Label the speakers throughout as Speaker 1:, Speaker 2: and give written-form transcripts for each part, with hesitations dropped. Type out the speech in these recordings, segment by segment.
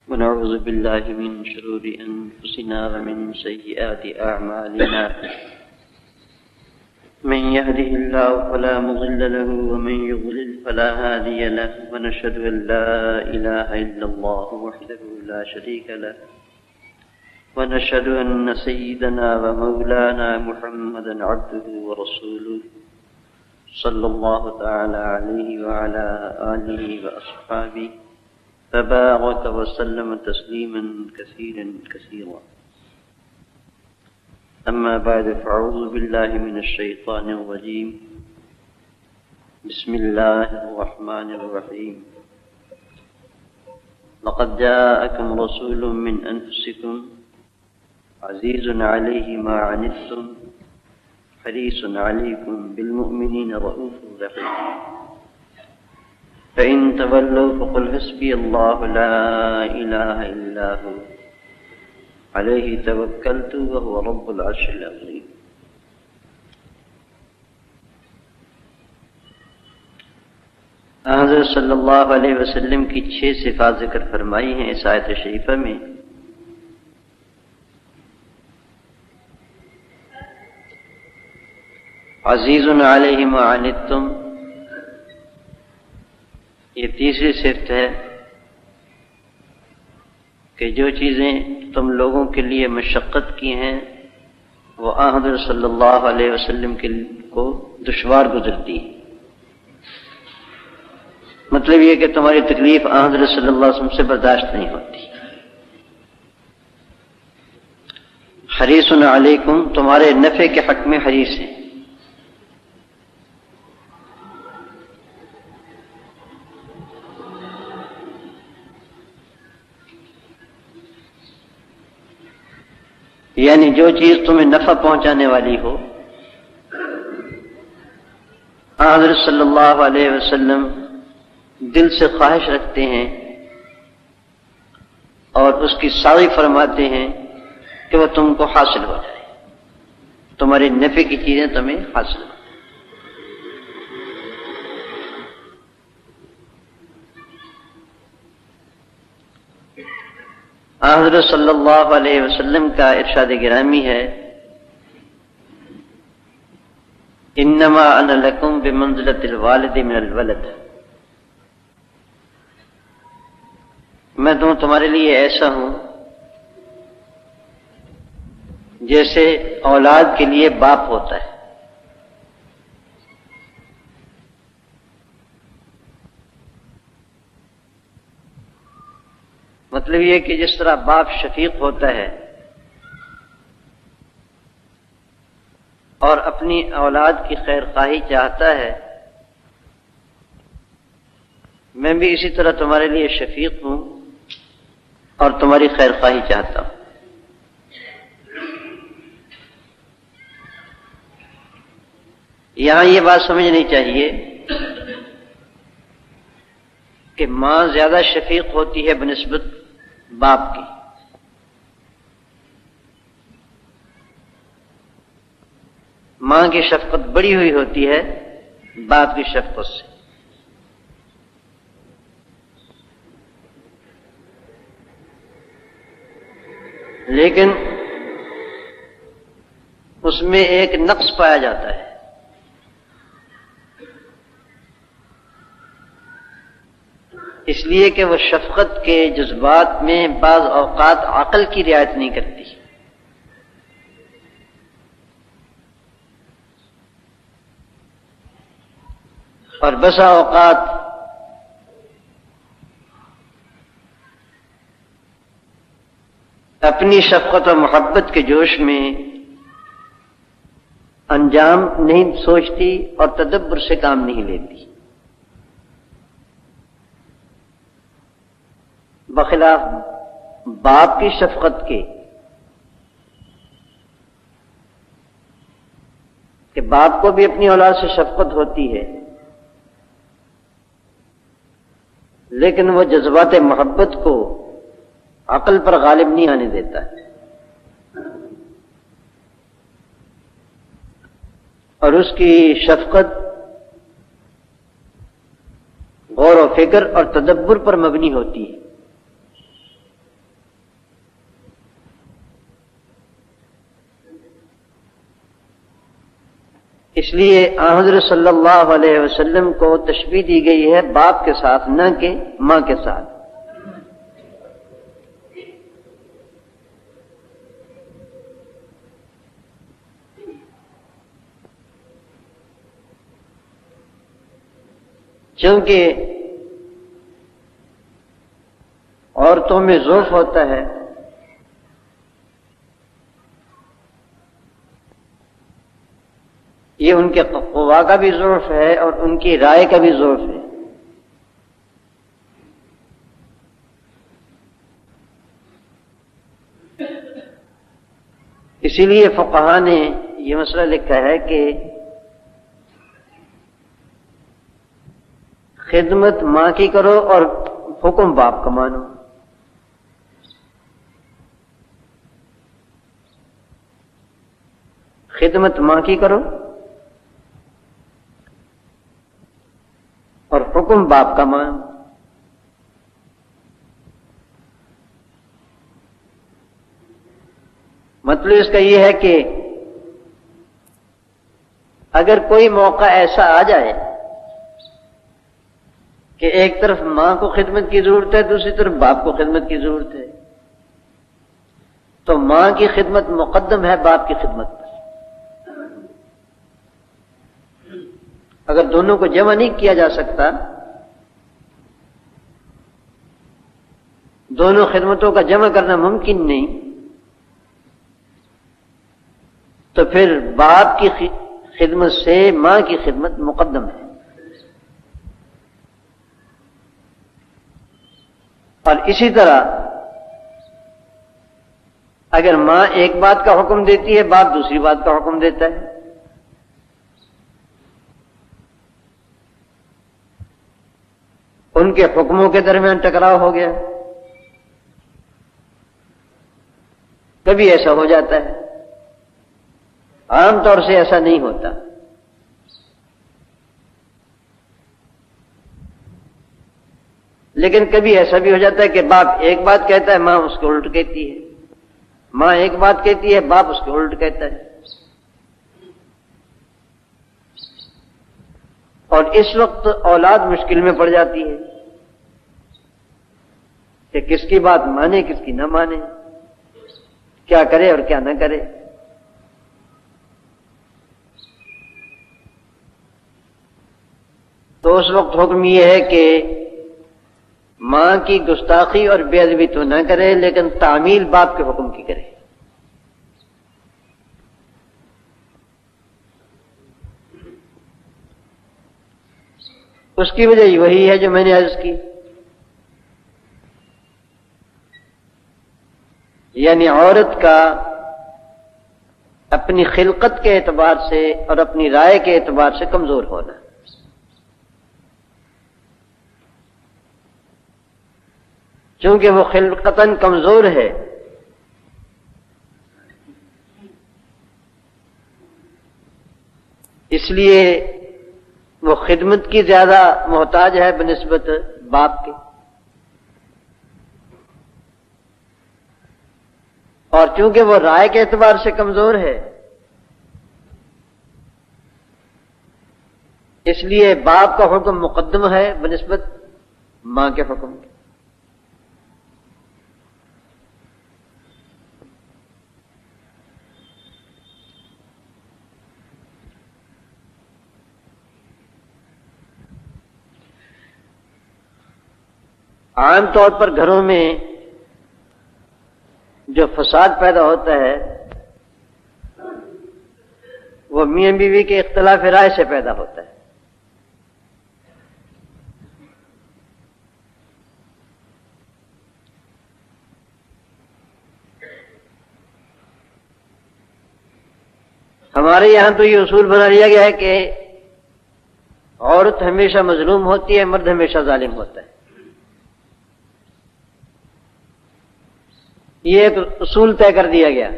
Speaker 1: ونعوذ بالله من شرور أنفسنا ومن سيئات أعمالنا من يهده الله فلا مضل له ومن يضلل فلا هادي له ونشهد أن لا إله إلا الله وحده لا شريك له ونشهد أن سيدنا ومولانا محمدا عبده ورسوله صلى الله تعالى عليه وعلى آله وأصحابه فبارك وسلم تسليما كثيرا كثيرا. أما بعد فأعوذ بالله من الشيطان الرجيم. بسم الله الرحمن الرحيم. لقد جاءكم رسول من أنفسكم عزيز عليه ما عنتم حريص عليكم بالمؤمنين رؤوف رحيم. فإن تولوا فقل حسبي الله لا إله إلا هو عليه توكلت وهو رب العرش العظيم. حضرت صلی اللہ علیہ وسلم کی 6 صفات ذکر فرمائی ہیں اس آیت شریفہ میں. عزیز علیہ ما عنتم، یہ تیسری صفت ہے کہ جو چیزیں تم لوگوں کے لیے مشقت کی ہیں وہ حضرت صلی اللہ علیہ وسلم کو دشوار گزرتی ہیں. مطلب یہ کہ تمہاری تکلیف حضرت صلی اللہ علیہ وسلم سے برداشت نہیں ہوتی. حریص علیکم، تمہارے نفع کے حق میں حریص ہیں. یعنی جو چیز تمہیں نفع پہنچانے والی ہو حضرت صلی اللہ علیہ وسلم دل سے خواہش رکھتے ہیں اور اس کی سعی فرماتے ہیں کہ وہ تم کو حاصل ہو جائے، تمہارے نفع کی چیزیں تمہیں حاصل ہو. حضرت صلی اللہ علیہ وسلم کا ارشاد گرامی ہے، انما انا لکم بمنزلۃ الوالد من الولد. میں تمہارے لیے ایسا ہوں جیسے اولاد کے لیے باپ ہوتا ہے. مطلب یہ کہ جس طرح باپ شفیق ہوتا ہے اور اپنی اولاد کی خیر خواہی چاہتا ہے، میں بھی اسی طرح تمہارے لیے شفیق ہوں اور تمہاری خیر خواہی چاہتا ہوں. یہاں یہ بات سمجھنی چاہیے کہ ماں زیادہ شفیق ہوتی ہے بنسبت باپ کی. ماں کی شفقت بڑی ہوئی ہوتی ہے باپ کی شفقت سے. لیکن اس میں ایک نقص پایا جاتا ہے. اس لیے کہ وہ شفقت کے جذبات میں بعض اوقات عقل کی رعایت نہیں کرتی. اور بسا اوقات اپنی شفقت و محبت کے جوش میں انجام نہیں سوچتی اور تدبر سے کام نہیں لیتی. بخلاف باپ کی شفقت کے کہ باپ کو بھی اپنی اولاد سے شفقت ہوتی ہے، لیکن وہ جذبات محبت کو عقل پر غالب نہیں آنے دیتا. اور اس کی شفقت غور و فکر اور تدبر پر مبنی ہوتی ہے. اس لیے حضرت صلی اللہ علیہ وسلم کو تشبیہ دی گئی ہے باپ کے ساتھ، نہ کہ ماں کے ساتھ۔ چونکہ عورتوں میں ضعف ہوتا ہے، یہ ان کے قوا کا بھی ضعف ہے اور ان کی رائے کا بھی ضعف ہے۔ اسی لیے فقہاء نے یہ مسئلہ لکھا ہے کہ خدمت ماں کی کرو اور حکم باپ کا مانو۔ خدمت ماں کی کرو اور حکم باپ کا مانو۔ مطلب اس کا یہ ہے کہ اگر کوئی موقع ایسا آ جائے کہ ایک طرف ماں کو خدمت کی ضرورت ہے، دوسری طرف باپ کو خدمت کی ضرورت ہے، تو ماں کی خدمت مقدم ہے باپ کی خدمت پر۔ اگر دونوں کو جمع نہیں کیا جا سکتا، دونوں خدمتوں کا جمع کرنا ممکن نہیں، تو پھر باپ کی خدمت سے ماں کی خدمت مقدم ہے۔ اور اسی طرح اگر ماں ایک بات کا حکم دیتی ہے، باپ دوسری بات کا حکم دیتا ہے، ان کے حکموں کے درمیان ٹکراؤ ہو گیا، کبھی ایسا ہو جاتا ہے، عام طور سے ایسا نہیں ہوتا، لیکن کبھی ایسا بھی ہو جاتا ہے کہ باپ ایک بات کہتا ہے، ماں اس کو الٹ کہتی ہے، ماں ایک بات کہتی ہے، باپ اس کو الٹ کہتا ہے۔ اور اس وقت اولاد مشکل میں پڑ جاتی ہے کہ کس کی بات مانے کس کی نہ مانے، کیا کرے اور کیا نہ کرے۔ تو اس وقت حکم یہ ہے کہ ماں کی گستاخی اور بے ادبی تو نہ کرے، لیکن تعمیل باپ کے حکم کی کرے۔ اس کی وجہ وہی ہے جو میں نے عرض کی، یعنی عورت کا اپنی خلقت کے اعتبار سے اور اپنی رائے کے اعتبار سے کمزور ہونا۔ چونکہ وہ خلقتاً کمزور ہے، اس لیے وہ خدمت کی زیادہ محتاج ہے بنسبت باپ کے، اور چونکہ وہ رائے کے اعتبار سے کمزور ہے، اس لیے باپ کا حکم مقدم ہے بنسبت ماں کے حکم کے۔ عام طور پر گھروں میں جو فساد پیدا ہوتا ہے وہ میاں بیوی کے اختلاف رائے سے پیدا ہوتا ہے۔ ہمارے یہاں تو یہ اصول بنا لیا گیا ہے کہ عورت ہمیشہ مظلوم ہوتی ہے، مرد ہمیشہ ظالم ہوتا ہے۔ یہ ایک اصول طے کر دیا گیا۔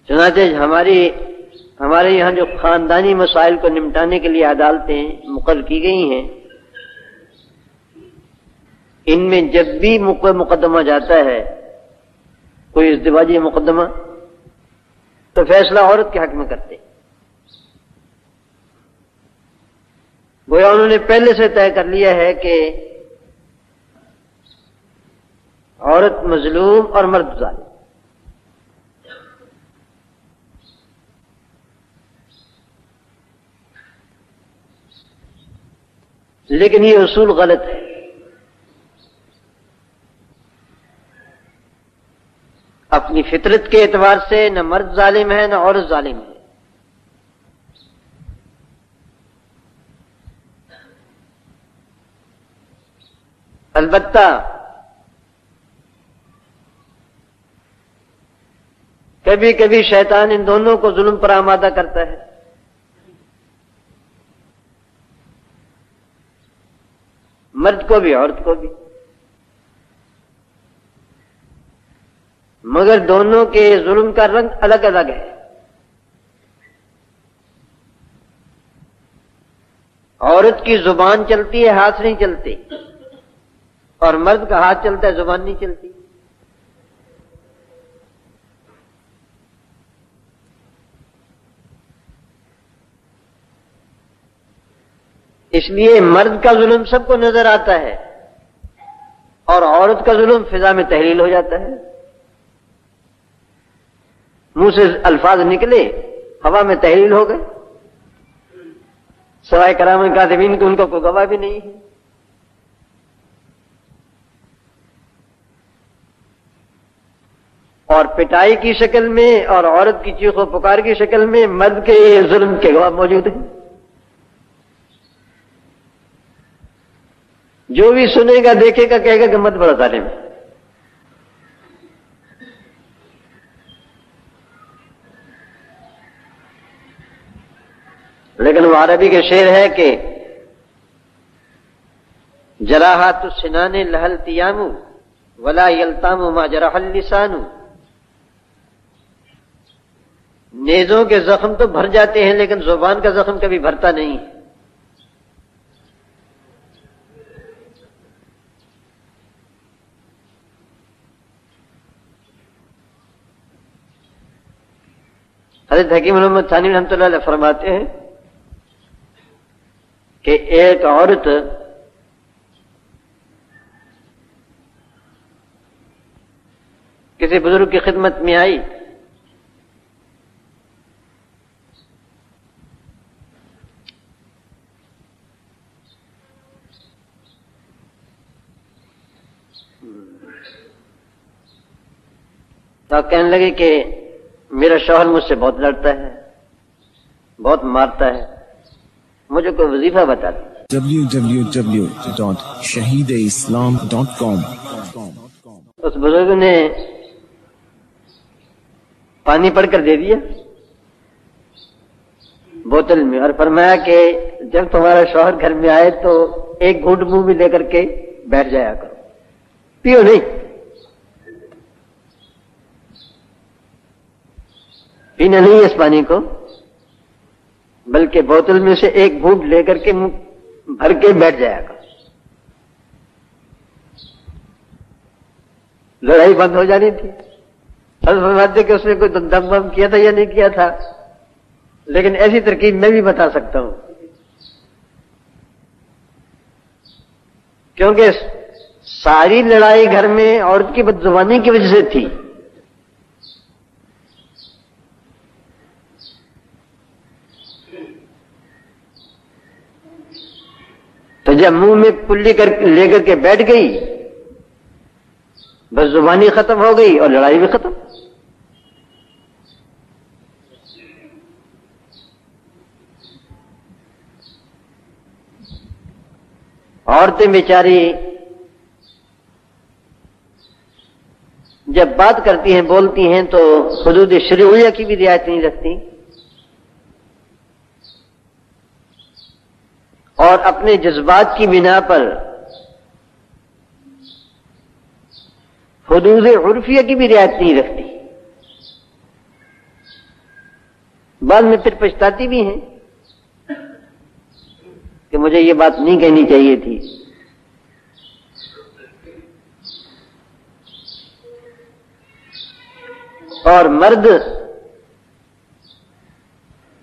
Speaker 1: چنانچہ ہمارے یہاں جو خاندانی مسائل کو نمٹانے کے لیے عدالتیں مقرر کی گئی ہیں، ان میں جب بھی مقدمہ جاتا ہے
Speaker 2: کوئی ازدواجی مقدمہ تو فیصلہ عورت کے حق میں کرتے. گویا انہوں نے پہلے سے طے کر لیا ہے کہ عورت مظلوم اور مرد ظالم. لیکن یہ اصول غلط ہے. اپنی فطرت کے اعتبار سے نہ مرد ظالم ہے نہ عورت ظالم ہے. البتہ کبھی کبھی شیطان ان دونوں کو ظلم پر آمادہ کرتا ہے. مرد کو بھی عورت کو بھی. مگر دونوں کے ظلم کا رنگ الگ الگ ہے. عورت کی زبان چلتی ہے، ہاتھ نہیں چلتے، اور مرد کا ہاتھ چلتا ہے، زبان نہیں چلتی. اس لیے مرد کا ظلم سب کو نظر آتا ہے اور عورت کا ظلم فضا میں تحلیل ہو جاتا ہے. منہ سے الفاظ نکلے، ہوا میں تحلیل ہو گئے، سوائے کرام کاتبین کو ان کو کوئی گواہ بھی نہیں ہے. اور پٹائی کی شکل میں اور عورت کی چیخ و پکار کی شکل میں مرد کے ظلم کے گواہ موجود ہیں. جو بھی سنے گا دیکھے گا کہے گا کہ مرد بڑا ظالم ہے. لیکن وہ عربی کے شعر ہے کہ جراحات السنان لها التیام ولا یلتام ما جرح اللسان. نیزوں کے زخم تو بھر جاتے ہیں لیکن زبان کا زخم کبھی بھرتا نہیں. حضرت حکیم محمد ثانی رحمۃ اللہ علیہ فرماتے ہیں کہ ایک عورت کسی بزرگ کی خدمت میں آئی، تو کہنے لگے کہ میرا شوہر مجھ سے بہت لڑتا ہے، بہت مارتا ہے، مجھے کوئی وظیفہ بتا دیں.
Speaker 3: www.shahideislam.com.
Speaker 2: اس بزرگ نے پانی پڑھ کر دے دیا بوتل میں اور فرمایا کہ جب تمہارا شوہر گھر میں آئے تو ایک گھونٹ منہ میں لے کر کے بیٹھ جایا کرو، پیو نہیں. پینا نہیں ہے اس پانی کو، بلکہ بوتل میں سے ایک گھونٹ لے کر کے بھر کے بیٹھ جایا کرو. لڑائی بند ہو جانی تھی. فرماتے کہ اس نے کوئی دم بم کیا تھا یا نہیں کیا تھا، لیکن ایسی ترکیب میں بھی بتا سکتا ہوں. کیونکہ ساری لڑائی گھر میں عورت کی بدزبانی کی وجہ سے تھی. تو جب منہ میں پلی لے کر کے بیٹھ گئی، بس زبانی ختم ہو گئی اور لڑائی بھی ختم. عورتیں بیچاری جب بات کرتی ہیں، بولتی ہیں تو حدود شرعیہ کی بھی رعایت نہیں رکھتی اور اپنے جذبات کی بنا پر حدود عرفیہ کی بھی رعایت نہیں رکھتی. بعد میں پھر پچھتاتی بھی ہیں کہ مجھے یہ بات نہیں کہنی چاہیے تھی. اور مرد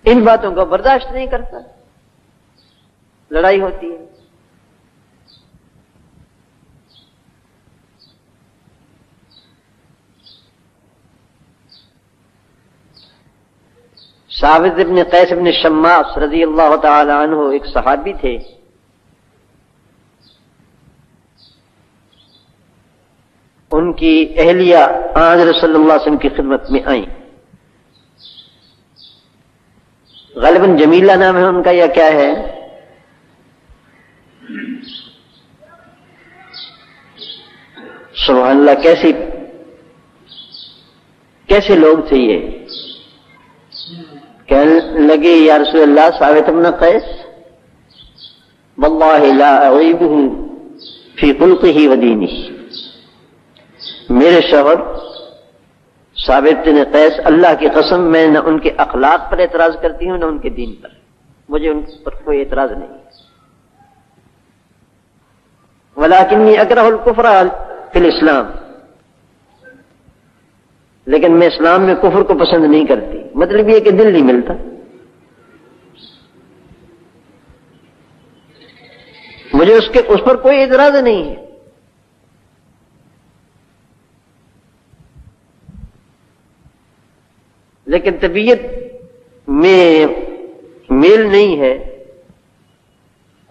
Speaker 2: ان باتوں کو برداشت نہیں کرتا، لڑائی ہوتی ہے۔ ثابت ابن قیس ابن شماس رضی اللہ تعالی عنہ ایک صحابی تھے، ان کی اہلیہ حضرت صلی اللہ علیہ وسلم کی خدمت میں آئیں، غالباً جمیلہ نام ہے ان کا یا کیا ہے، سبحان اللہ، کیسے لوگ تھے یہ؟ کہنے لگے یا رسول اللہ ثابت بن قیس واللہ لا اعیبہ فی خلقہ و دینہ، میرے شوہر ثابت بن قیس اللہ کی قسم میں نہ ان کے اخلاق پر اعتراض کرتی ہوں نہ ان کے دین پر، مجھے ان پر کوئی اعتراض نہیں، ولکنی اکرہ الکفر فی الاسلام، لیکن میں اسلام میں کفر کو پسند نہیں کرتی، مطلب یہ کہ دل نہیں ملتا، مجھے اس پر کوئی اعتراض نہیں ہے، لیکن طبیعت میں میل نہیں ہے،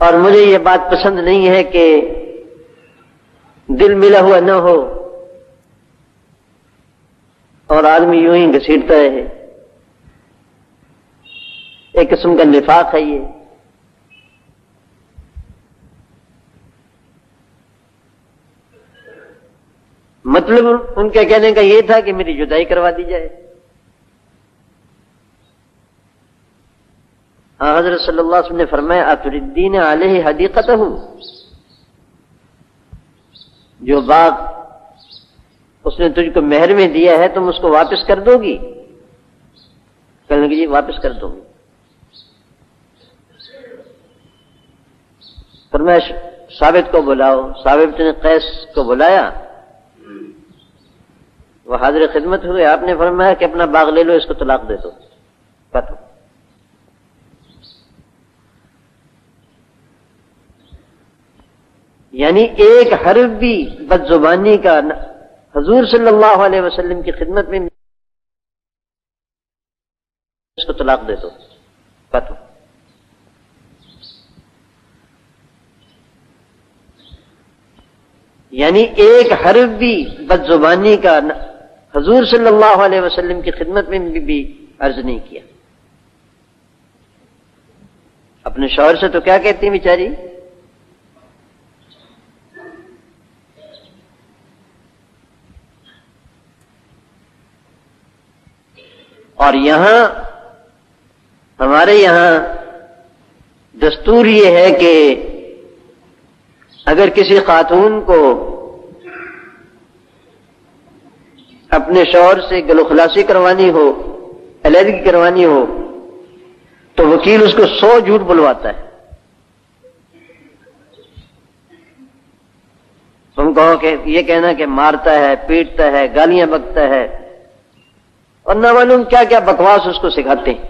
Speaker 2: اور مجھے یہ بات پسند نہیں ہے کہ دل ملا ہوا نہ ہو اور آدمی یوں ہی گھسیٹتا ہے، ایک قسم کا نفاق ہے یہ۔ مطلب ان کے کہنے کا یہ تھا کہ میری جدائی کروا دی جائے۔ حضرت صلی اللہ علیہ وسلم نے فرمایا اتردین علیہ حدیقتہ، جو باغ اس نے تجھ کو مہر میں دیا ہے تم اس کو واپس کر دو گی؟ کہنے لگے جی واپس کر دو گی۔ فرمایا ثابت کو بلاؤ، ثابت نے قیس کو بلایا، وہ حاضر خدمت ہوئے، آپ نے فرمایا کہ اپنا باغ لے لو، اس کو طلاق دے دو، ختم۔ یعنی ایک حرف بھی بد زبانی کا حضور صلی اللہ علیہ وسلم کی خدمت میں اس کو طلاق دے دو، ختم۔ یعنی ایک حرف بھی بد زبانی کا حضور صلی اللہ علیہ وسلم کی خدمت میں بھی عرض نہیں کیا۔ اپنے شوہر سے تو کیا کہتی ہیں بیچاری، اور یہاں ہمارے یہاں دستور یہ ہے کہ اگر کسی خاتون کو اپنے شوہر سے گلو خلاصی کروانی ہو، علیحدگی کروانی ہو، تو وکیل اس کو 100 جھوٹ بلواتا ہے۔ تم کہو کہ یہ کہنا کہ مارتا ہے، پیٹتا ہے، گالیاں بکتا ہے، اور نہ معلوم کیا کیا بکواس اس کو سکھاتے ہیں۔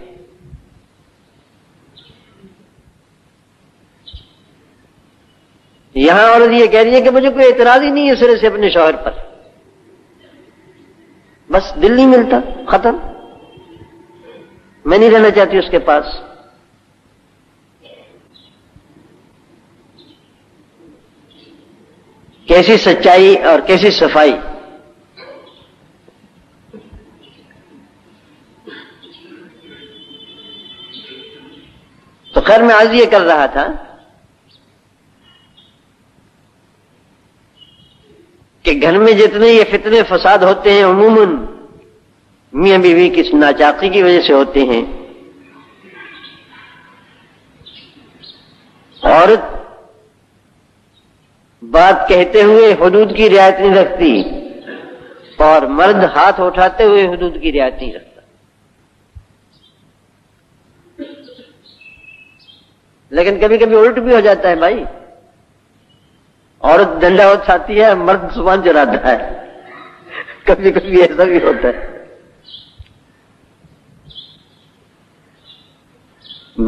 Speaker 2: یہاں عورت یہ کہہ رہی ہے کہ مجھے کوئی اعتراض ہی نہیں ہے سرے سے اپنے شوہر پر، بس دل نہیں ملتا، ختم، میں نہیں رہنا چاہتی اس کے پاس۔ کیسی سچائی اور کیسی صفائی! تو خیر میں عرض یہ کر رہا تھا کہ گھر میں جتنے یہ فتنے فساد ہوتے ہیں عموماً میاں بیوی کی ناچاقی کی وجہ سے ہوتے ہیں۔ عورت بات کہتے ہوئے حدود کی رعایت نہیں رکھتی، اور مرد ہاتھ اٹھاتے ہوئے حدود کی رعایت نہیں رکھتا۔ لیکن کبھی کبھی الٹ بھی ہو جاتا ہے بھائی، عورت ڈنڈا اٹھاتی ہے، مرد زبان چلاتا ہے، کبھی کبھی ایسا بھی ہوتا ہے۔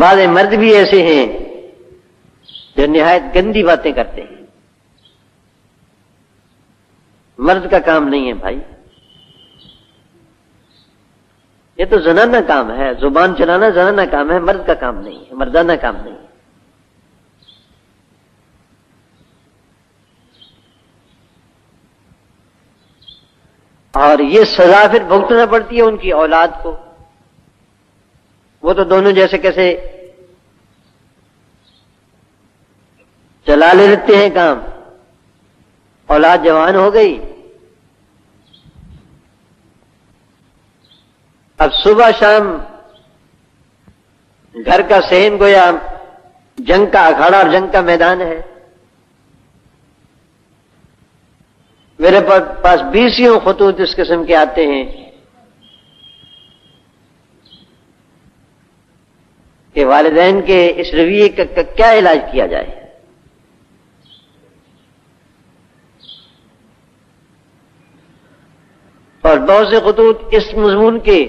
Speaker 2: بعض مرد بھی ایسے ہیں جو نہایت گندی باتیں کرتے ہیں. مرد کا کام نہیں ہے بھائی، یہ تو زنانہ کام ہے. زبان چلانا زنانہ کام ہے، مرد کا کام نہیں ہے، مردانہ کام نہیں ہے. اور یہ سزا پھر بھگتنا پڑتی ہے ان کی اولاد کو. وہ تو دونوں جیسے کیسے چلا لیتے ہیں کام. اولاد جوان ہو گئی، اب صبح شام گھر کا صحن گویا جنگ کا اکھاڑا اور جنگ کا میدان ہے. میرے پاس 20 خطوط اس قسم کے آتے ہیں کہ والدین کے اس رویے کا کیا علاج کیا جائے. اور بہت سے خطوط اس مضمون کے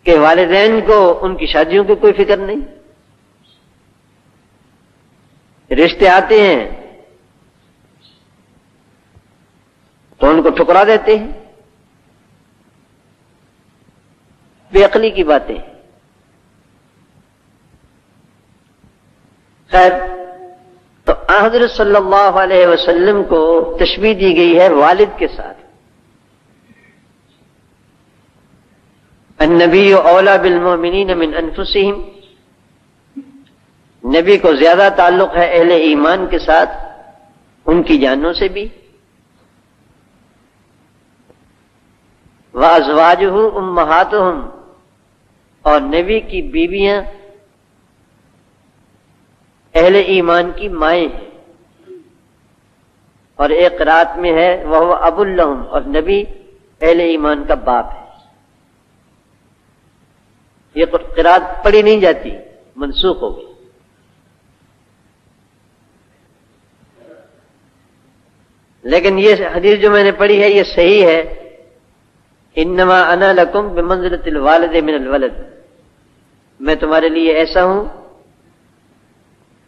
Speaker 2: کہ والدین کو ان کی شادیوں کی کوئی فکر نہیں. رشتے آتے ہیں تو ان کو ٹھکرا دیتے ہیں. بے عقلی کی باتیں. خیر، تو حضرت صلی اللہ علیہ وسلم کو تشبیہ دی گئی ہے والد کے ساتھ. النبی اولا بالمؤمنین من انفسہم، نبی کو زیادہ تعلق ہے اہل ایمان کے ساتھ ان کی جانوں سے بھی. وازواجہ امہاتہم، اور نبی کی بیویاں اہل ایمان کی مائیں ہیں. اور ایک قرات میں ہے وہ ابو لہم، اور نبی اہل ایمان کا باپ ہے. یہ قرات پڑھی نہیں جاتی، منسوخ ہو گئی. لیکن یہ حدیث جو میں نے پڑھی ہے یہ صحیح ہے. انما انا لکم بمنزلۃ الوالد من الولد، میں تمہارے لیے ایسا ہوں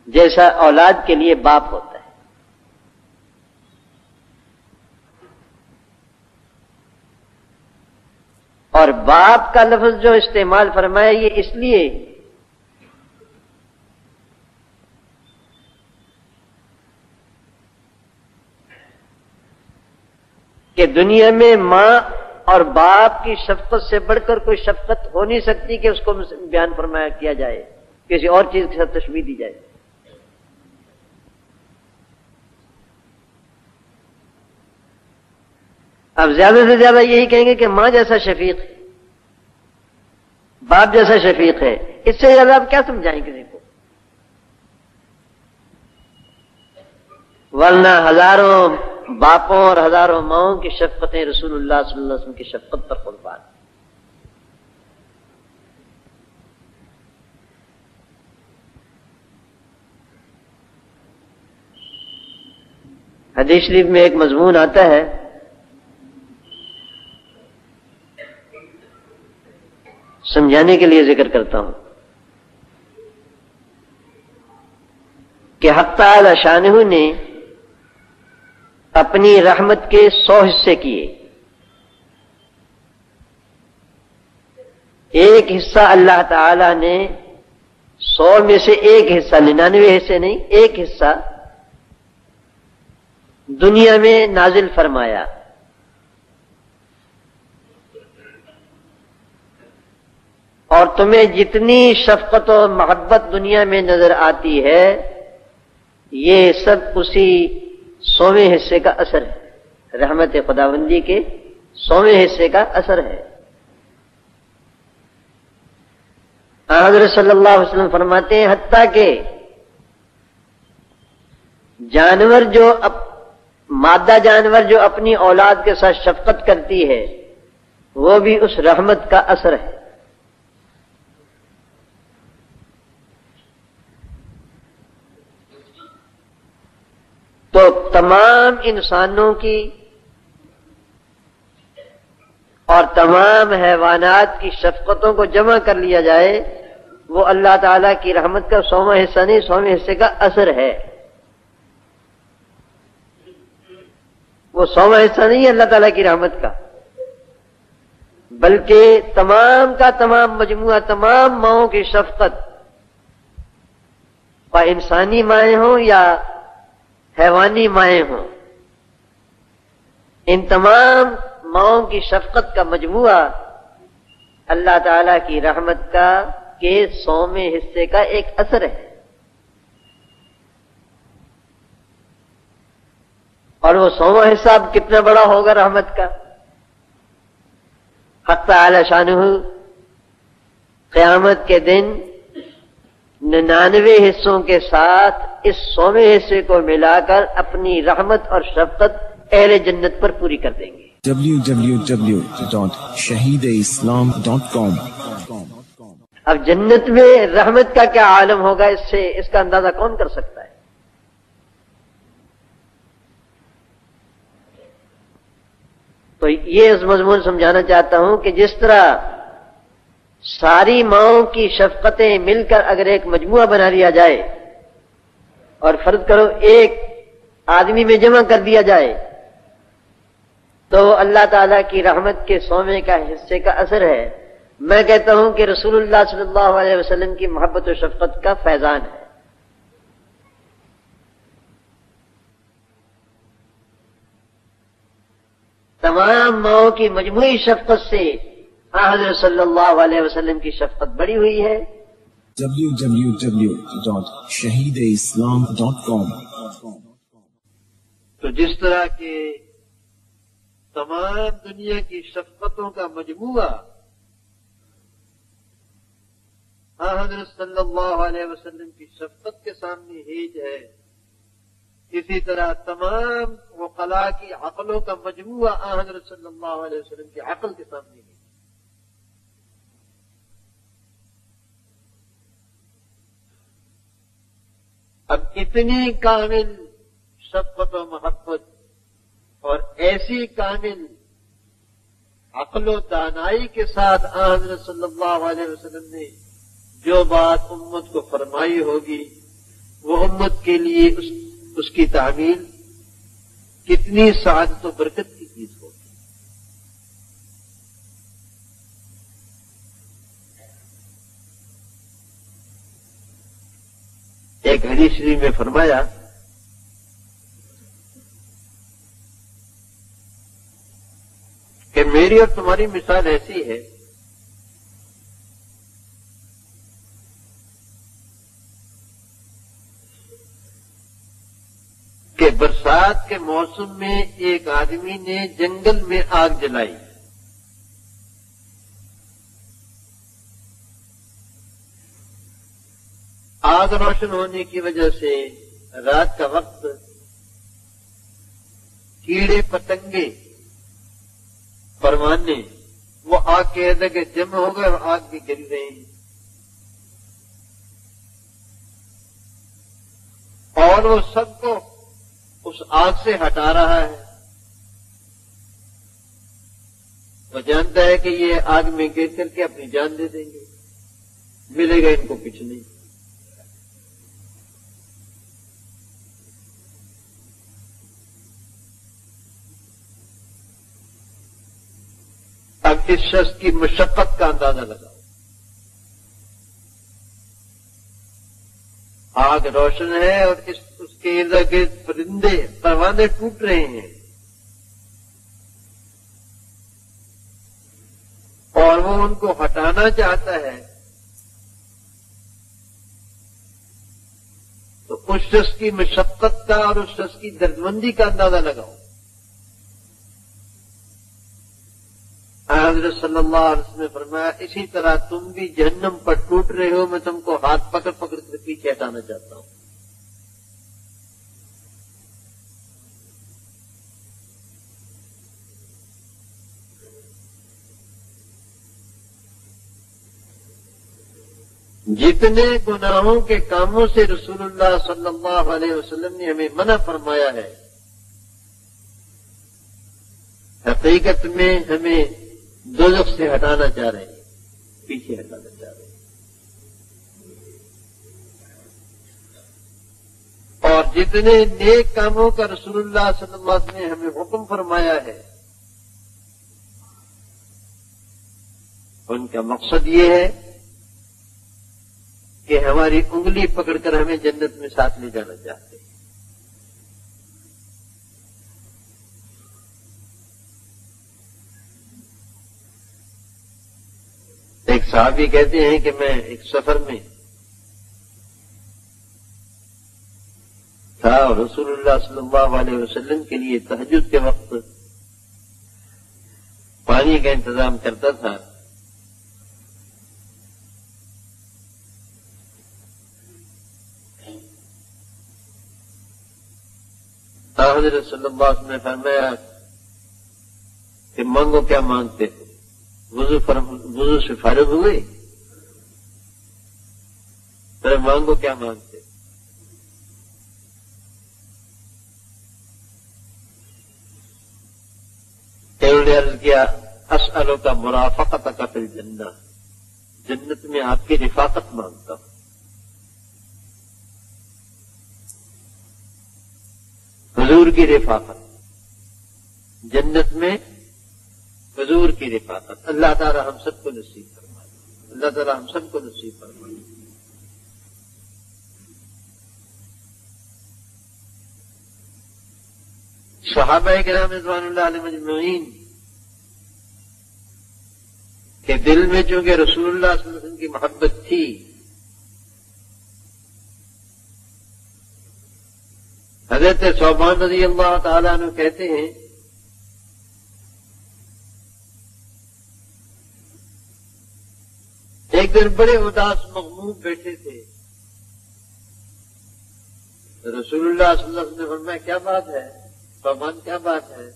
Speaker 2: جیسا اولاد کے لیے باپ ہوتا ہے. اور باپ کا لفظ جو استعمال فرمایا یہ اس لیے کہ دنیا میں ماں اور باپ کی شفقت سے بڑھ کر کوئی شفقت ہو نہیں سکتی کہ اس کو بیان فرمایا کیا جائے، کسی اور چیز کے ساتھ تشبیہ دی جائے. اب زیادہ سے زیادہ یہی کہیں گے کہ ماں جیسا شفیق ہے، باپ جیسا شفیق ہے. اس سے زیادہ آپ کیا سمجھائیں کسی کو؟ ورنہ ہزاروں باپوں اور ہزاروں ماؤں کی شفقتیں رسول اللہ صلی اللہ علیہ وسلم کی شفقت پر قربان. حدیث شریف میں ایک مضمون آتا ہے سمجھانے کے لیے ذکر کرتا ہوں کہ حق تعالی شانہ نے اپنی رحمت کے 100 حصے کیے. ایک حصہ اللہ تعالی نے 100 میں سے ایک حصہ، 99 حصے نہیں، ایک حصہ دنیا میں نازل فرمایا. اور تمہیں جتنی شفقت و محبت دنیا میں نظر آتی ہے یہ سب اسی 100ویں حصے کا اثر ہے. رحمت خداوندی کے 100ویں حصے کا اثر ہے. حضرت صلی اللہ علیہ وسلم فرماتے ہیں حتیٰ کہ جانور جو مادہ جانور جو اپنی اولاد کے ساتھ شفقت کرتی ہے وہ بھی اس رحمت کا اثر ہے. تو تمام انسانوں کی اور تمام حیوانات کی شفقتوں کو جمع کر لیا جائے، وہ اللہ تعالیٰ کی رحمت کا 100واں حصہ نہیں، 100ویں حصے کا اثر ہے۔ وہ 100واں حصہ نہیں ہے اللہ تعالیٰ کی رحمت کا، بلکہ تمام کا تمام مجموعہ، تمام ماؤں کی شفقت، اور انسانی مائیں ہوں یا حیوانی مائیں ہوں، ان تمام ماؤں کی شفقت کا مجموعہ اللہ تعالی کی رحمت کا کے 100ویں حصے کا ایک اثر ہے۔ اور وہ 100واں حصہ اب کتنا بڑا ہوگا رحمت کا؟ حق تعالی شانہ قیامت کے دن 99 حصوں کے ساتھ اس 100ویں حصے کو ملا کر اپنی رحمت اور شفقت اہل جنت پر پوری کر دیں گے۔
Speaker 3: www.shahideislam.com
Speaker 2: اب جنت میں رحمت کا کیا عالم ہوگا، اس کا اندازہ کون کر سکتا ہے؟ تو یہ اس مضمون سمجھانا چاہتا ہوں کہ جس طرح ساری ماؤں کی شفقتیں مل کر اگر ایک مجموعہ بنا لیا جائے اور فرض کرو ایک آدمی میں جمع کر دیا جائے تو اللہ تعالیٰ کی رحمت کے 100ویں کا حصے کا اثر ہے۔ میں کہتا ہوں کہ رسول اللہ صلی اللہ علیہ وسلم کی محبت و شفقت کا فیضان ہے۔ تمام ماؤں کی مجموعی شفقت سے حضرت صلی اللہ علیہ وسلم کی شفقت بڑی ہوئی ہے۔
Speaker 3: www.shahideislam.com
Speaker 4: تو جس طرح کے تمام دنیا کی شفقتوں کا مجموعہ حضرت صلی اللہ علیہ وسلم کی شفقت کے سامنے ہیج ہے، اسی طرح تمام عقلاء کی عقلوں کا مجموعہ حضرت صلی اللہ علیہ وسلم کی عقل کے سامنے ہیج ہے۔ اب اتنی کامل شفقت و محبت اور ایسی کامل عقل و دانائی کے ساتھ حضرت صلی اللہ علیہ وسلم نے جو بات امت کو فرمائی ہوگی، وہ امت کے لیے اس کی تعمیل کتنی سعادت و برکت کی چیز ہوگی۔ ایک حدیث شریف میں فرمایا کہ میری اور تمہاری مثال ایسی ہے کہ برسات کے موسم میں ایک آدمی نے جنگل میں آگ جلائی، آگ روشن ہونے کی وجہ سے رات کا وقت کیڑے پتنگے پروانے وہ آگ کے ارد گرد جمع ہو گئے اور آگ بھی گر رہی ہیں، اور وہ سب کو اس آگ سے ہٹا رہا ہے۔ وہ جانتا ہے کہ یہ آگ میں گر کر کے اپنی جان دے دیں گے، ملے گا ان کو کچھ نہیں۔ اب اس شخص کی مشقت کا اندازہ لگاؤ، آگ روشن ہے اور اس کے ارد گرد پرندے پروانے ٹوٹ رہے ہیں، اور وہ ان کو ہٹانا چاہتا ہے، تو اس شخص کی مشقت کا اور اس شخص کی دردمندی کا اندازہ لگاؤ۔ حضرت صلی اللہ علیہ وسلم نے فرمایا اسی طرح تم بھی جہنم پر ٹوٹ رہے ہو، میں تم کو ہاتھ پکڑ پکڑ کر پیچھے ہٹانا چاہتا ہوں۔ جتنے گناہوں کے کاموں سے رسول اللہ صلی اللہ علیہ وسلم نے ہمیں منع فرمایا ہے، حقیقت میں ہمیں دوزخ سے ہٹانا چاہ رہے ہیں، پیچھے ہٹانا چاہ رہے ہیں۔ اور جتنے نیک کاموں کا رسول اللہ صلی اللہ علیہ وسلم نے ہمیں حکم فرمایا ہے، ان کا مقصد یہ ہے کہ ہماری انگلی پکڑ کر ہمیں جنت میں ساتھ لے جانا چاہتے ہیں۔ ایک صحابی کہتے ہیں کہ میں ایک سفر میں تھا اور رسول اللہ صلی اللہ علیہ وسلم کے لیے تہجد کے وقت پانی کا انتظام کرتا تھا۔ حضرت صلی اللہ علیہ وسلم نے فرمایا کہ مانگو کیا مانگتے ہو؟ وضو سے فارغ ہوئے؟ پھر مانگو کیا مانگتے ہو؟ انہوں نے عرض کیا اسألک مرافقتک فی الجنہ، جنت میں آپ کی رفاقت مانگتا ہوں۔ حضور کی رفاقت، جنت میں حضور کی رفاقت، اللہ تعالی ہم سب کو نصیب فرمائے، اللہ تعالی ہم سب کو نصیب فرمائے۔ صحابہ کرام رضوان اللہ علیہم اجمعین کے دل میں چونکہ رسول اللہ صلی اللہ علیہ وسلم کی محبت تھی، حضرت ثوبان رضی اللہ تعالیٰ عنہ کہتے ہیں ایک دن بڑے اداس مغموم بیٹھے تھے، رسول اللہ صلی اللہ علیہ وسلم نے فرمایا کیا بات ہے ثوبان، کیا بات ہے؟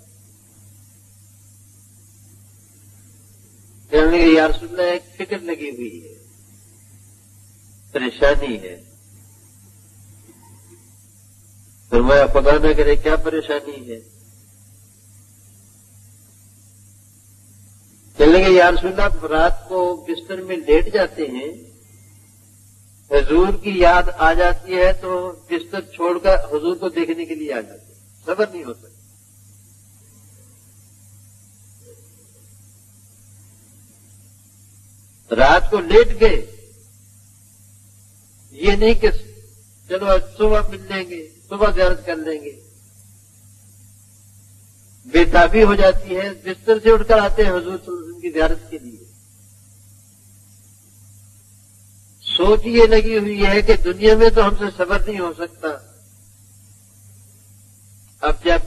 Speaker 4: کہنے لگے یا رسول اللہ ایک فکر لگی ہوئی ہے، پریشانی ہے۔ فرمایا خدا نہ کرے کیا پریشانی ہے؟ کہنے لگے یا رسول اللہ رات کو بستر میں لیٹ جاتے ہیں، حضور کی یاد آ جاتی ہے تو بستر چھوڑ کر حضور کو دیکھنے کے لیے آ جاتے ہیں، صبر نہیں ہو سکتا۔ رات کو لیٹ گئے، یہ نہیں کہ چلو آج صبح مل لیں گے، صبح زیارت کر لیں گے، بےتابی ہو جاتی ہے، بستر سے اٹھ کر آتے ہیں حضور صلی اللہ علیہ وسلم کی زیارت کے لیے۔ سوچ یہ لگی ہوئی ہے کہ دنیا میں تو ہم سے صبر نہیں ہو سکتا، اب جب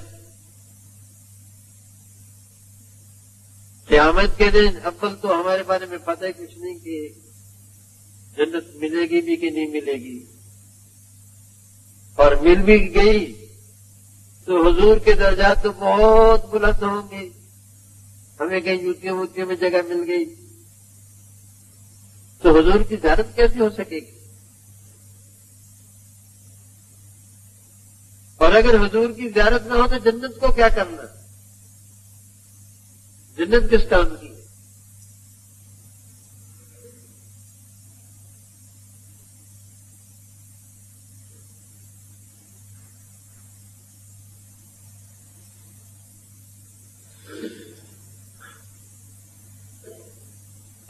Speaker 4: قیامت کے دن اول تو ہمارے بارے میں پتہ کچھ نہیں کہ جنت ملے گی بھی کہ نہیں ملے گی، اور مل بھی گئی تو حضور کے درجات تو بہت بلند ہوں گے، ہمیں کہیں یوتیوں ووتیوں میں جگہ مل گئی تو حضور کی زیارت کیسے ہو سکے گی؟ اور اگر حضور کی زیارت نہ ہو تو جنت کو کیا کرنا؟ جنت کس کام کی ہے؟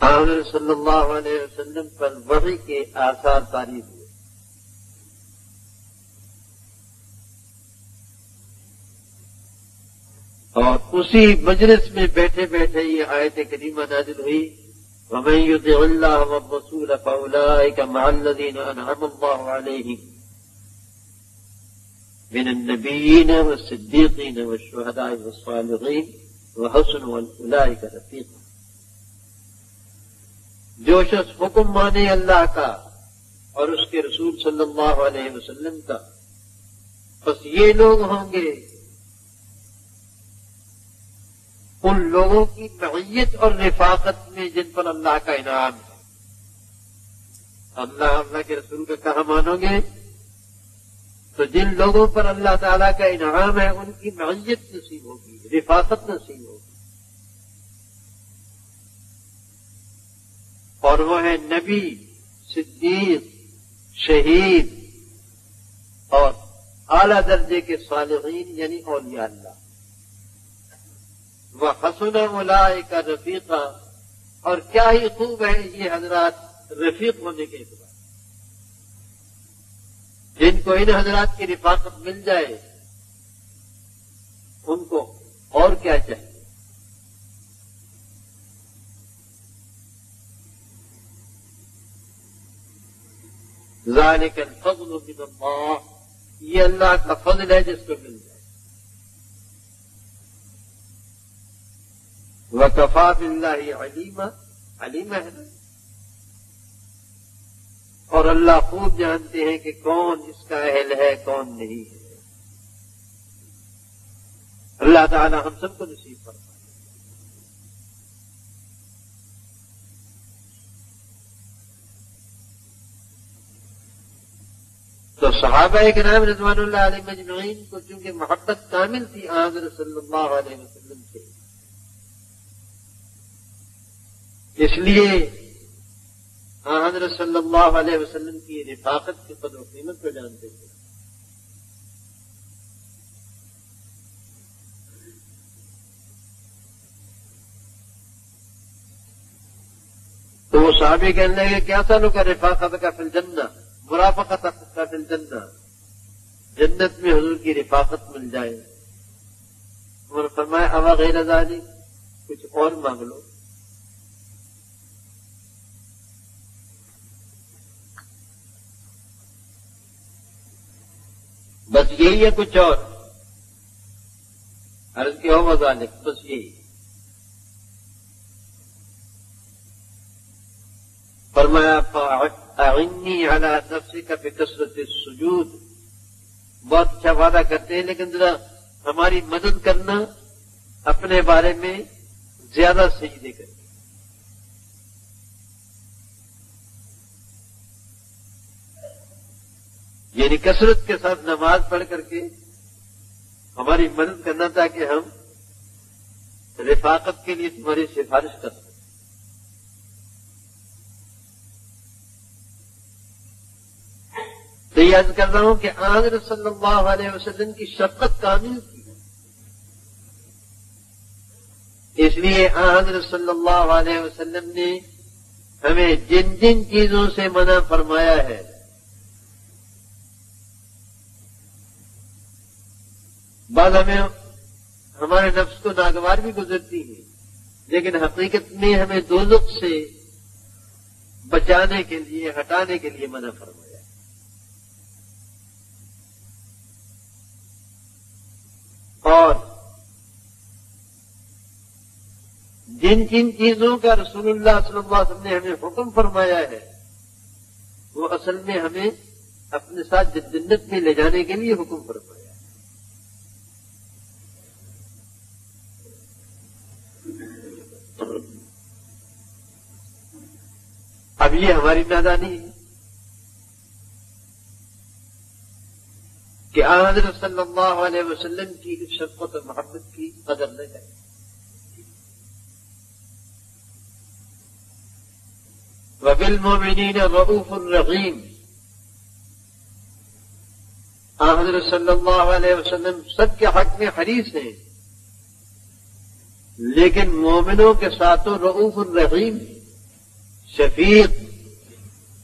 Speaker 4: حضرت صلی اللہ علیہ وسلم پر وحی کے آثار طاری ہوئے، اور اسی مجلس میں بیٹھے بیٹھے یہ آیت کریمہ نازل ہوئی وَمَن يُطِعِ اللَّهَ وَالرَّسُولَ فَأُولَٰئِكَ مَعَ الَّذِينَ أَنْعَمَ اللَّهُ عَلَيْهِمْ مِنَ النَّبِيِّينَ وَالصِّدِّيقِينَ وَالشُّهَدَاءِ وَالصَّالِحِينَ وَحَسُنَ أُولَٰئِكَ رَفِيقًا۔ جو شخص حکم مانے اللہ کا اور اس کے رسول صلی اللہ علیہ وسلم کا، بس یہ لوگ ہوں گے ان لوگوں کی معیت اور رفاقت میں جن پر اللہ کا انعام ہے۔ اللہ کے رسول کا کہا مانو گے تو جن لوگوں پر اللہ تعالیٰ کا انعام ہے ان کی معیت نصیب ہوگی، رفاقت نصیب ہوگی۔ اور وہ ہے نبی، صدیق، شہید اور اعلی درجے کے صالحین یعنی اولیاء اللہ۔ وَحَسُنَ أُولَٰئِكَ رَفِيقًا، اور کیا ہی خوب ہے یہ حضرات رفیق ہونے کے اعتبار، جن کو ان حضرات کی رفاقت مل جائے ان کو اور کیا چاہیے۔ ذَلِكَ الْفَضْلُ مِنَ اللَّهِ، یہ اللہ کا فضل ہے جس کو مل جائے۔ وَكَفَىٰ بِاللَّهِ عَلِيمًا، علیم ہے نا، اور اللہ خوب جانتے ہیں کہ کون اس کا اہل ہے کون نہیں ہے۔ اللہ تعالی ہم سب کو نصیب فرمائے۔ تو صحابہ کرام رضوان اللہ علیہم اجمعین کو چونکہ محبت کامل تھی حضرت صلی اللہ علیہ وسلم سے، اس لیے حضرت صلی اللہ علیہ وسلم کی رفاقت کی قدر و قیمت کو جانتے تھے۔ تو وہ صحابی کہنے لگے کیا سالوں کا رفاقت کا فی الجنہ، مرافقت کا فی الجنہ، جنت میں حضور کی رفاقت مل جائے۔ انہوں نے فرمایا اوا غیر ذالک، کچھ اور مانگ لو۔ بس یہی ہے کچھ اور؟ عرض کی ہو وذالک، بس یہی۔ فرمایا اعنی علی نفسک بکثرۃ السجود، بہت اچھا وعدہ کرتے ہیں لیکن ذرا ہماری مدد کرنا اپنے بارے میں زیادہ سجدے کریں۔ یعنی کثرت کے ساتھ نماز پڑھ کر کے ہماری مدد کرنا تاکہ ہم رفاقت کے لیے تمہاری سفارش کر سکیں۔ تو یہ عرض کر رہا ہوں کہ حضرت صلی اللہ علیہ وسلم کی شفقت کامل تھی، اس لیے حضرت صلی اللہ علیہ وسلم نے ہمیں جن جن چیزوں سے منع فرمایا ہے، بعض ہمیں ہمارے نفس کو ناگوار بھی گزرتی ہے لیکن حقیقت میں ہمیں دوزخ سے بچانے کے لیے ہٹانے کے لیے منع فرمایا۔ اور جن جن چیزوں کا رسول اللہ صلی اللہ علیہ وسلم نے ہمیں حکم فرمایا ہے وہ اصل میں ہمیں اپنے ساتھ جنت میں لے جانے کے لیے حکم فرمایا ہے۔ اب یہ ہماری نادانی ہے کہ حضرت صلی اللہ علیہ وسلم کی شفقت و محبت کی قدر نہ کریں۔ وَبِالْمُؤْمِنِينَ رَءُوفٌ رَحِيمٌ، حضرت صلی اللہ علیہ وسلم سب کے حق میں حریص ہیں لیکن مومنوں کے ساتھ رؤوف الرحیم، شفیق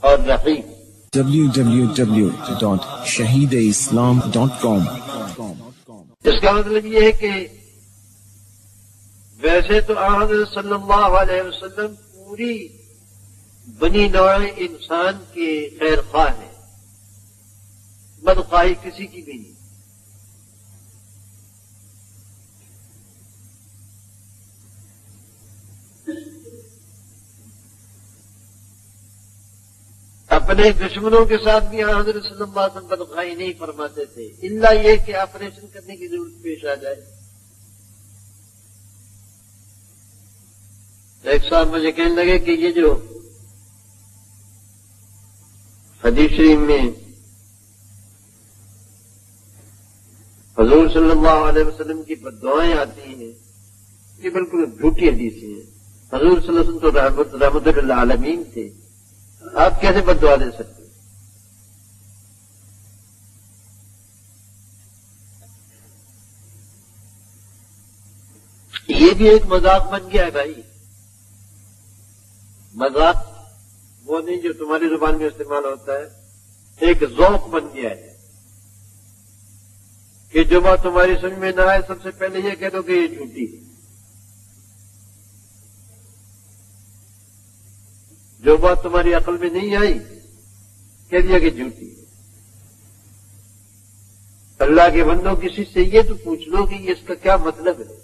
Speaker 4: اور رحیم۔
Speaker 3: www.shahideislam.com
Speaker 4: اس کا مطلب یہ ہے کہ ویسے تو حضرت صلی اللہ علیہ وسلم پوری بنی نوع انسان کے خیر خواہ ہیں، بدخواہی کسی کی بھی نہیں۔ اپنے دشمنوں کے ساتھ بھی حضرت صلی اللہ علیہ وسلم بدخواہی نہیں فرماتے تھے، الا یہ کہ آپریشن کرنے کی ضرورت پیش آ جائے۔ ایک صاحب مجھے کہنے لگے کہ یہ جو حدیث شریف میں حضور صلی اللہ علیہ وسلم کی بددعائیں آتی ہیں یہ بالکل جھوٹی حدیثیں ہیں، حضور صلی اللہ علیہ وسلم تو رحمت للعالمین تھے، آپ کیسے بد دعا دے سکتے؟ یہ بھی ایک مذاق بن گیا ہے بھائی، مذاق وہ نہیں جو تمہاری زبان میں استعمال ہوتا ہے، ایک ذوق بن گیا ہے کہ جو بات تمہاری سمجھ میں نہ آئے سب سے پہلے یہ کہہ دو کہ یہ جھوٹی ہے، جو بات تمہاری عقل میں نہیں آئی کہہ دیا کہ جھوٹی ہے۔ اللہ کے بندوں کسی سے یہ تو پوچھ لو کہ اس کا کیا مطلب ہے۔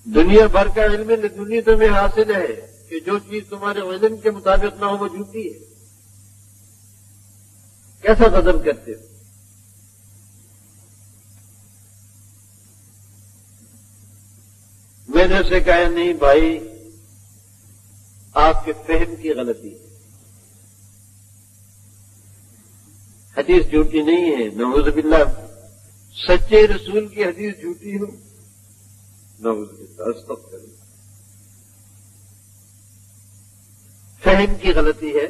Speaker 4: دنیا بھر کا علم دنیا تمہیں حاصل ہے کہ جو چیز تمہارے علم کے مطابق نہ ہو وہ جھوٹی ہے، کیسا قدم کرتے ہو؟ میں نے اسے کہا نہیں بھائی آپ کے فہم کی غلطی ہے، حدیث جھوٹی نہیں ہے، نعوذ باللہ سچے رسول کی حدیث جھوٹی ہو، نعوذ باللہ استغفر اللہ، فہم کی غلطی ہے۔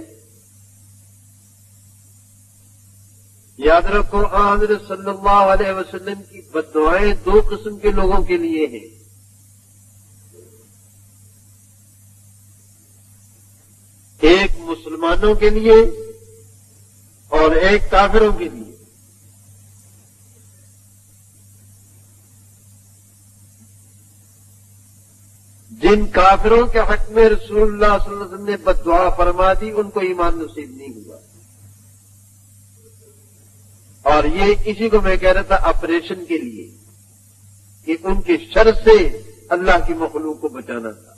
Speaker 4: یاد رکھو حضرت صلی اللہ علیہ وسلم کی بددعائیں دو قسم کے لوگوں کے لیے ہیں، ایک مسلمانوں کے لیے اور ایک کافروں کے لیے۔ جن کافروں کے حق میں رسول اللہ صلی اللہ علیہ وسلم نے بددعا فرما دی ان کو ایمان نصیب نہیں ہوا، اور یہ اسی کو میں کہہ رہا تھا آپریشن کے لیے کہ ان کی شر سے اللہ کی مخلوق کو بچانا تھا،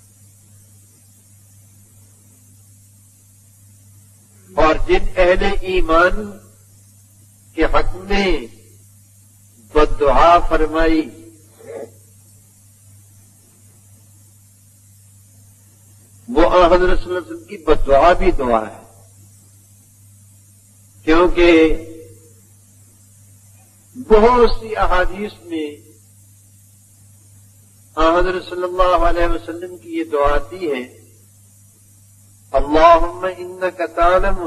Speaker 4: اور جن اہل ایمان کے حق میں بددعا فرمائی وہ حضرت صلی اللہ علیہ وسلم کی بددعا بھی دعا ہے، کیونکہ بہت سی احادیث میں حضرت صلی اللہ علیہ وسلم کی یہ دعا آتی ہے، اللہم انک تعلم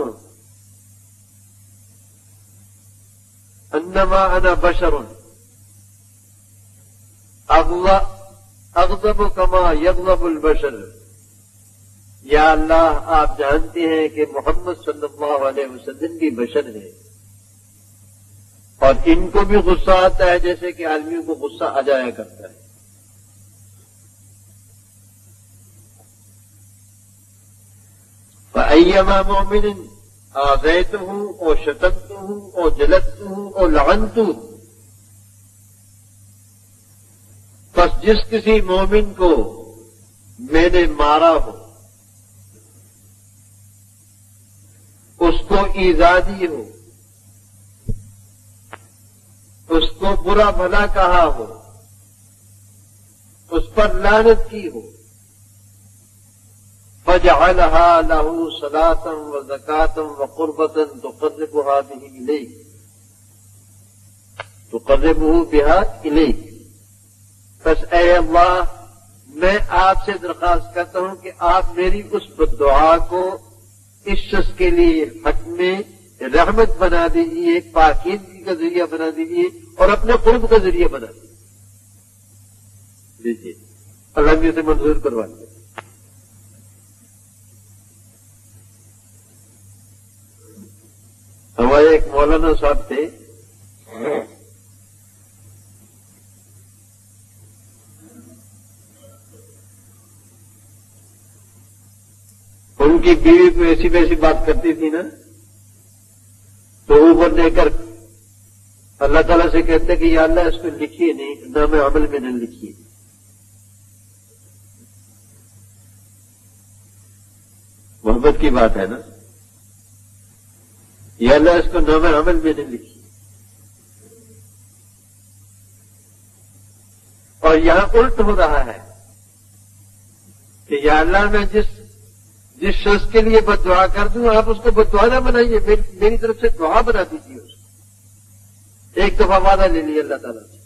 Speaker 4: انما انا بشر اغضب کما یغضب البشر، یا اللہ آپ جانتے ہیں کہ محمد صلی اللہ علیہ وسلم بھی بشر ہے اور ان کو بھی غصہ آتا ہے جیسے کہ آدمیوں کو غصہ آ جایا کرتا ہے۔ فَأَيَّمَا مُؤْمِنٍ آذَيْتُهُ أَوْ شَتَمْتُهُ أَوْ جَلَدْتُهُ أَوْ لَعَنْتُهُ، پس جس کسی مومن کو میں نے مارا ہو، اس کو ایذا دی ہو، اس کو برا بھلا کہا ہو، اس پر لعنت کی ہو، فَجَعَلَهَا لَهُ صَلَاةً وَزَكَاةً وَقُرْبَةً تُقَرِّبُهَا بِهِ إِلَيْكَ، بس اے اللہ میں آپ سے درخواست کرتا ہوں کہ آپ میری اس بددعا کو اس شخص کے لیے حق میں رحمت بنا دیجیے، پاکیزگی کا ذریعہ بنا دیجیے اور اپنے قرب کا ذریعہ بنا دیجیے، اللہ نے اسے منظور کروا دیا۔ ہمارے ایک مولانا صاحب تھے، ان کی بیوی کو ایسی ویسی بات کرتی تھی نا تو اوپر دے کر اللہ تعالیٰ سے کہتے کہ یا اللہ اس کو لکھیے نہیں، نام عمل میں نہ لکھیے، محبت کی بات ہے نا، یا اللہ اس کو نام عمل میں نے لکھی۔ اور یہاں الٹ ہو رہا ہے کہ یا اللہ میں جس شخص کے لیے بد دعا کر دوں آپ اس کو بد دعا نہ بنائیے، میری طرف سے دعا بنا دیجیے اس کو۔ ایک دفعہ وعدہ لے لیے اللہ تعالیٰ سے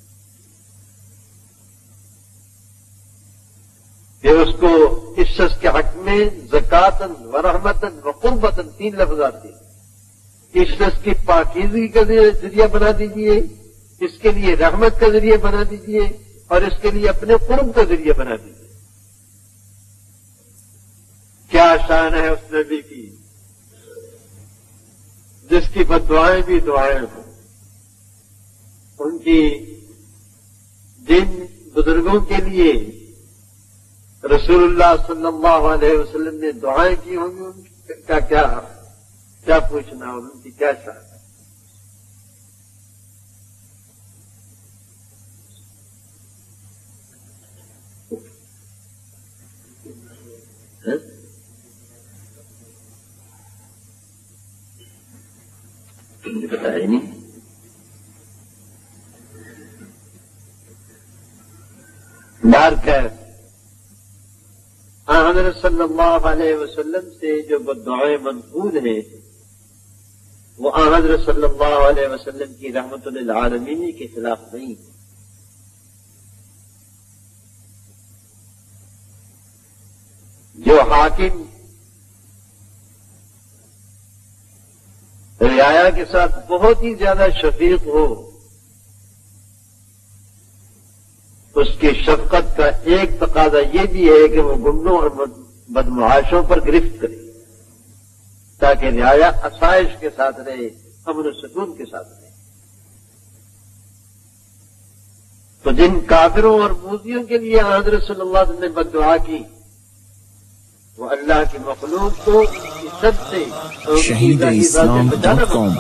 Speaker 4: کہ اس کو اس شخص کے حق میں زکاتن و رحمتن و قربتن 3 لفظ آتے ہیں۔ اس شخص کی پاکیزگی کا ذریعہ بنا دیجیے، اس کے لیے رحمت کا ذریعہ بنا دیجیے، اور اس کے لیے اپنے قرب کا ذریعہ بنا دیجیے۔ کیا شان ہے اس نبی کی جس کی بد دعائیں بھی دعائیں ہوں۔ ان کی جن بزرگوں کے لیے رسول اللہ صلی اللہ علیہ وسلم نے دعائیں کی ہوں گی، ان کا کیا پوچھنا اور ان کی کیا شان ہے۔ بتایا نہیں دار خیر حضرت صلی اللہ علیہ وسلم سے جو بددعائیں منقول ہیں وہ حضرت صلی اللہ علیہ وسلم کی رحمت للعالمین کے خلاف نہیں، جو حاکم رعایا کے ساتھ بہت ہی زیادہ شفیق ہو، اس کی شفقت کا ایک تقاضا یہ بھی ہے کہ وہ گنڈوں اور بدمعاشوں پر گرفت کرے تاکہ رعایا آسائش کے ساتھ رہے، امن و سکون کے ساتھ رہے۔ تو جن کافروں اور موذیوں کے لیے حضرت صلی اللہ علیہ وسلم نے بد دعا کی وہ اللہ کی مخلوق کو سب سے
Speaker 3: shahideislam.com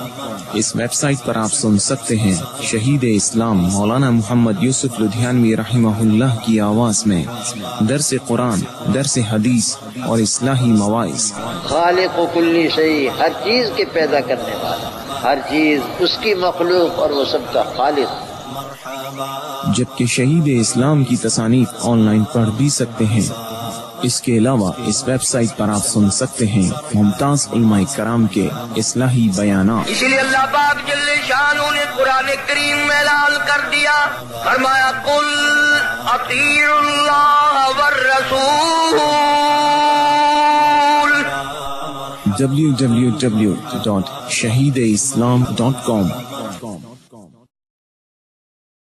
Speaker 3: اس ویب سائٹ پر آپ سن سکتے ہیں شہید اسلام مولانا محمد یوسف لدھیانوی رحمہ اللہ کی آواز میں درس قرآن، درس حدیث اور اصلاحی مواعظ۔
Speaker 2: خالق و کلی شیء، ہر چیز کے پیدا کرنے والا، ہر چیز اس کی مخلوق اور وہ سب کا خالق۔
Speaker 3: جبکہ شہید اسلام کی تصانیف آن لائن پڑھ بھی سکتے ہیں۔ اس کے علاوہ اس ویب سائٹ پر آپ سن سکتے ہیں ممتاز علماء کرام کے اصلاحی بیانات۔
Speaker 5: اسی لیے اللہ پاک جل شانہ نے قرآن کریم میں اعلان کر دیا، فرمایا قل اطیعوا اللہ والرسول۔
Speaker 3: www.shahideislam.com